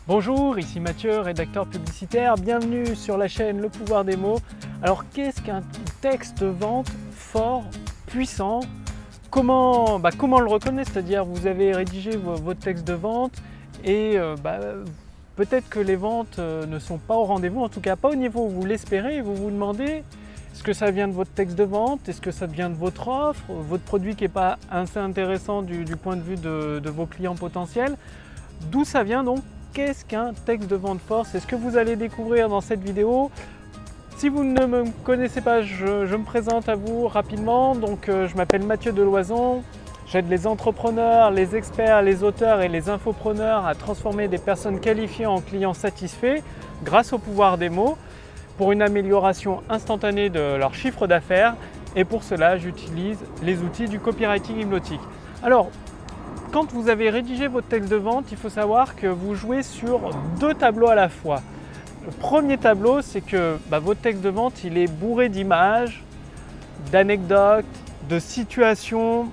Bonjour, ici Mathieu, rédacteur publicitaire. Bienvenue sur la chaîne Le Pouvoir des mots. Alors, qu'est-ce qu'un texte de vente fort, puissant? Comment le reconnaître? C'est-à-dire, vous avez rédigé votre texte de vente et peut-être que les ventes ne sont pas au rendez-vous, en tout cas pas au niveau où vous l'espérez, et vous vous demandez est-ce que ça vient de votre texte de vente? Est-ce que ça vient de votre offre? Votre produit qui n'est pas assez intéressant du point de vue de vos clients potentiels? D'où ça vient donc? Qu'est-ce qu'un texte de vente fort? C'est ce que vous allez découvrir dans cette vidéo. Si vous ne me connaissez pas, je me présente à vous rapidement. Donc, je m'appelle Mathieu Deloison. J'aide les entrepreneurs, les experts, les auteurs et les infopreneurs à transformer des personnes qualifiées en clients satisfaits grâce au pouvoir des mots pour une amélioration instantanée de leur chiffre d'affaires. Et pour cela, j'utilise les outils du copywriting hypnotique. Alors, quand vous avez rédigé votre texte de vente, il faut savoir que vous jouez sur deux tableaux à la fois. Le premier tableau, c'est que votre texte de vente, il est bourré d'images, d'anecdotes, de situations,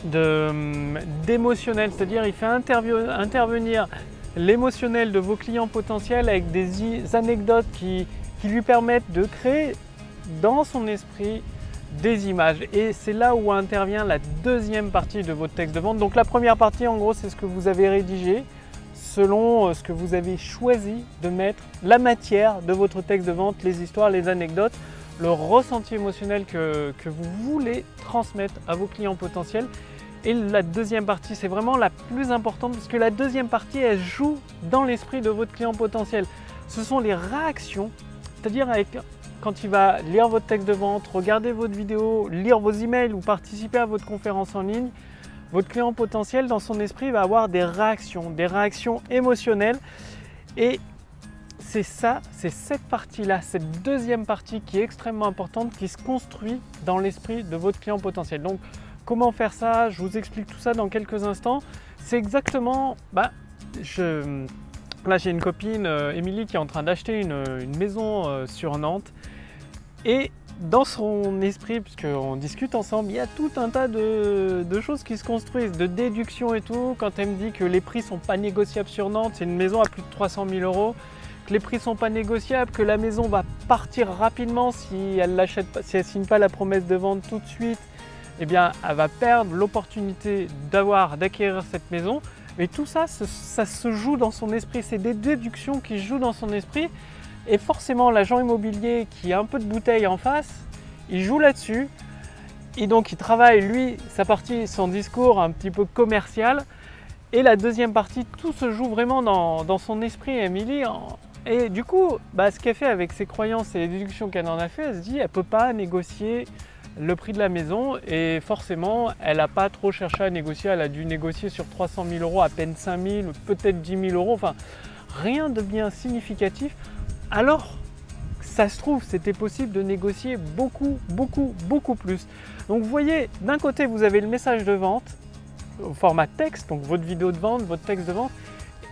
d'émotionnel, c'est-à-dire il fait intervenir l'émotionnel de vos clients potentiels avec des anecdotes qui lui permettent de créer dans son esprit des images. Et c'est là où intervient la deuxième partie de votre texte de vente. Donc la première partie, en gros, c'est ce que vous avez rédigé selon ce que vous avez choisi de mettre, la matière de votre texte de vente, les histoires, les anecdotes, le ressenti émotionnel que vous voulez transmettre à vos clients potentiels. Et la deuxième partie, c'est vraiment la plus importante parce que la deuxième partie, elle joue dans l'esprit de votre client potentiel. Ce sont les réactions, c'est-à-dire quand il va lire votre texte de vente, regarder votre vidéo, lire vos emails ou participer à votre conférence en ligne, votre client potentiel dans son esprit va avoir des réactions émotionnelles. Et c'est cette partie-là, cette deuxième partie qui est extrêmement importante, qui se construit dans l'esprit de votre client potentiel. Donc, comment faire ça? Je vous explique tout ça dans quelques instants. C'est exactement, là j'ai une copine, Émilie, qui est en train d'acheter une maison sur Nantes. Et dans son esprit, puisqu'on discute ensemble, il y a tout un tas de choses qui se construisent, de déductions et tout. Quand elle me dit que les prix ne sont pas négociables sur Nantes, c'est une maison à plus de 300 000 €, que les prix ne sont pas négociables, que la maison va partir rapidement si elle l'achète pas, si elle ne signe pas la promesse de vente tout de suite, eh bien, elle va perdre l'opportunité d'acquérir cette maison. Et tout ça, ça se joue dans son esprit. C'est des déductions qui jouent dans son esprit. Et forcément, l'agent immobilier qui a un peu de bouteille en face, il joue là-dessus. Et donc, il travaille, lui, sa partie, son discours un petit peu commercial. Et la deuxième partie, tout se joue vraiment dans son esprit, Émilie. Et du coup, ce qu'elle fait avec ses croyances et les déductions qu'elle en a fait, elle se dit, elle ne peut pas négocier le prix de la maison. Et forcément, elle n'a pas trop cherché à négocier. Elle a dû négocier sur 300 000 €, à peine 5 000, peut-être 10 000 €. Enfin, rien de bien significatif. Alors, ça se trouve, c'était possible de négocier beaucoup plus. Donc, vous voyez, d'un côté, vous avez le message de vente au format texte, donc votre vidéo de vente, votre texte de vente.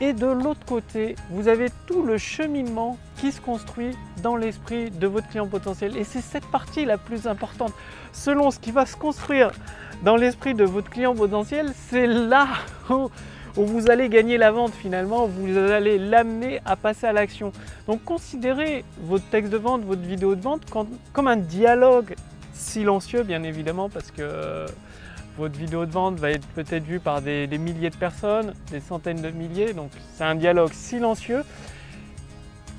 Et de l'autre côté, vous avez tout le cheminement qui se construit dans l'esprit de votre client potentiel. Et c'est cette partie la plus importante. Selon ce qui va se construire dans l'esprit de votre client potentiel, c'est là où vous allez gagner la vente finalement, où vous allez l'amener à passer à l'action. Donc considérez votre texte de vente, votre vidéo de vente comme un dialogue silencieux, bien évidemment, parce que votre vidéo de vente va être peut-être vue par des milliers de personnes, des centaines de milliers. Donc c'est un dialogue silencieux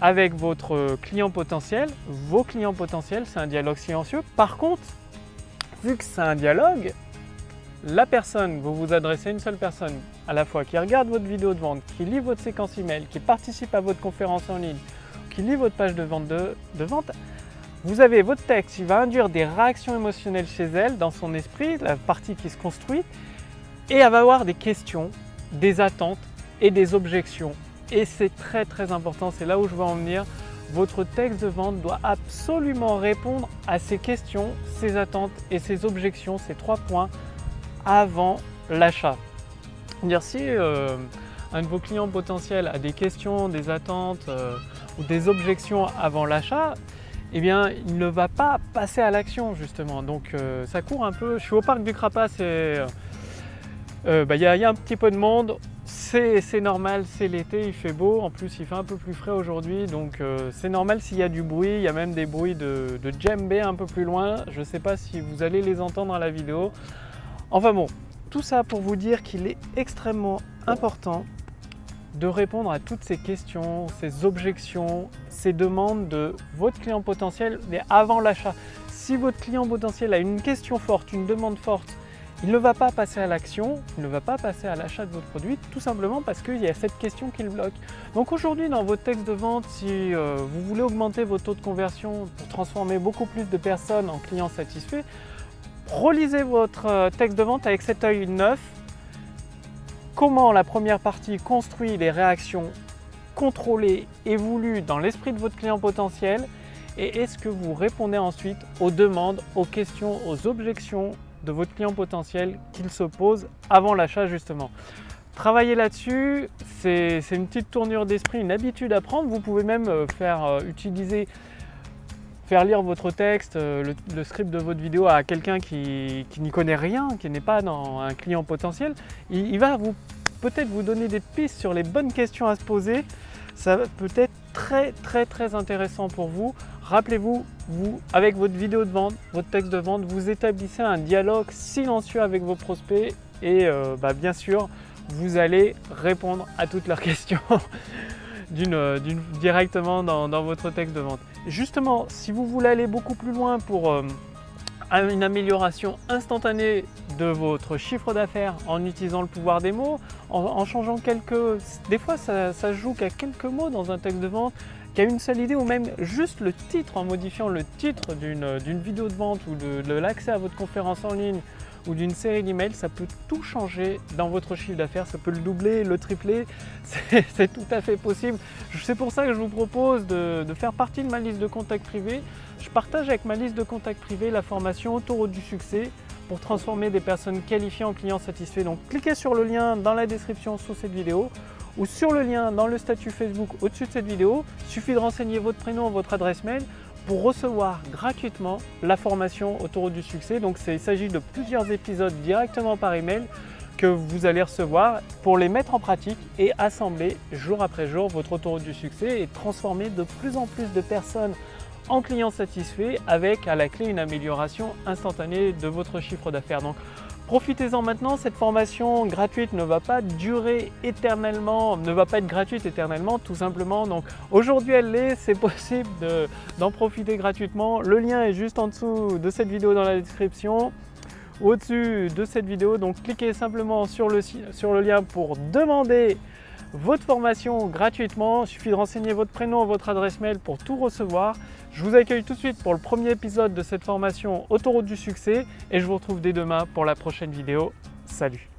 avec votre client potentiel, vos clients potentiels, c'est un dialogue silencieux. Par contre, vu que c'est un dialogue, la personne, vous vous adressez à une seule personne à la fois qui regarde votre vidéo de vente, qui lit votre séquence email, qui participe à votre conférence en ligne, qui lit votre page de vente, vous avez votre texte, il va induire des réactions émotionnelles chez elle, dans son esprit, la partie qui se construit, et elle va avoir des questions, des attentes et des objections. Et c'est très important, c'est là où je veux en venir. Votre texte de vente doit absolument répondre à ces questions, ces attentes et ces objections, ces 3 points, avant l'achat. C'est-à-dire si un de vos clients potentiels a des questions, des attentes ou des objections avant l'achat, eh bien, il ne va pas passer à l'action justement. Donc ça court un peu. Je suis au parc du Crapas et il y a un petit peu de monde. C'est normal, c'est l'été, il fait beau, en plus il fait un peu plus frais aujourd'hui, donc c'est normal s'il y a du bruit, il y a même des bruits de djembé un peu plus loin, je ne sais pas si vous allez les entendre à la vidéo. Enfin bon, tout ça pour vous dire qu'il est extrêmement important de répondre à toutes ces questions, ces objections, ces demandes de votre client potentiel, mais avant l'achat. Si votre client potentiel a une question forte, une demande forte, il ne va pas passer à l'action, il ne va pas passer à l'achat de votre produit, tout simplement parce qu'il y a cette question qui le bloque. Donc aujourd'hui, dans votre texte de vente, si vous voulez augmenter votre taux de conversion pour transformer beaucoup plus de personnes en clients satisfaits, relisez votre texte de vente avec cet œil neuf. Comment la première partie construit les réactions contrôlées et voulues dans l'esprit de votre client potentiel, et est-ce que vous répondez ensuite aux demandes, aux questions, aux objections de votre client potentiel qu'il se pose avant l'achat justement. Travailler là-dessus, c'est une petite tournure d'esprit, une habitude à prendre. Vous pouvez même faire lire votre texte, le script de votre vidéo à quelqu'un qui n'y connaît rien, qui n'est pas dans un client potentiel. Il va peut-être vous donner des pistes sur les bonnes questions à se poser. Ça peut être très intéressant pour vous. Rappelez-vous, avec votre vidéo de vente, votre texte de vente, vous établissez un dialogue silencieux avec vos prospects et bien sûr, vous allez répondre à toutes leurs questions directement dans votre texte de vente. Justement, si vous voulez aller beaucoup plus loin pour une amélioration instantanée de votre chiffre d'affaires en utilisant le pouvoir des mots, en changeant des fois ça se joue qu'à quelques mots dans un texte de vente, qu'à une seule idée, ou même juste le titre, en modifiant le titre d'une vidéo de vente ou de l'accès à votre conférence en ligne ou d'une série d'emails, ça peut tout changer dans votre chiffre d'affaires, ça peut le doubler, le tripler, c'est tout à fait possible. C'est pour ça que je vous propose de faire partie de ma liste de contacts privés. Je partage avec ma liste de contacts privés la formation Autoroute du succès pour transformer des personnes qualifiées en clients satisfaits. Donc cliquez sur le lien dans la description sous cette vidéo ou sur le lien dans le statut Facebook au-dessus de cette vidéo. Il suffit de renseigner votre prénom, votre adresse mail pour recevoir gratuitement la formation Autoroute du succès. Donc il s'agit de plusieurs épisodes directement par email que vous allez recevoir pour les mettre en pratique et assembler jour après jour votre autoroute du succès et transformer de plus en plus de personnes en clients satisfaits avec à la clé une amélioration instantanée de votre chiffre d'affaires. Donc profitez-en maintenant, cette formation gratuite ne va pas durer éternellement, ne va pas être gratuite éternellement tout simplement. Donc aujourd'hui elle l'est, c'est possible d'en profiter gratuitement. Le lien est juste en dessous de cette vidéo dans la description, au-dessus de cette vidéo. Donc cliquez simplement sur le lien pour demander votre formation gratuitement. Il suffit de renseigner votre prénom, votre adresse mail pour tout recevoir. Je vous accueille tout de suite pour le premier épisode de cette formation Autoroute du succès et je vous retrouve dès demain pour la prochaine vidéo. Salut!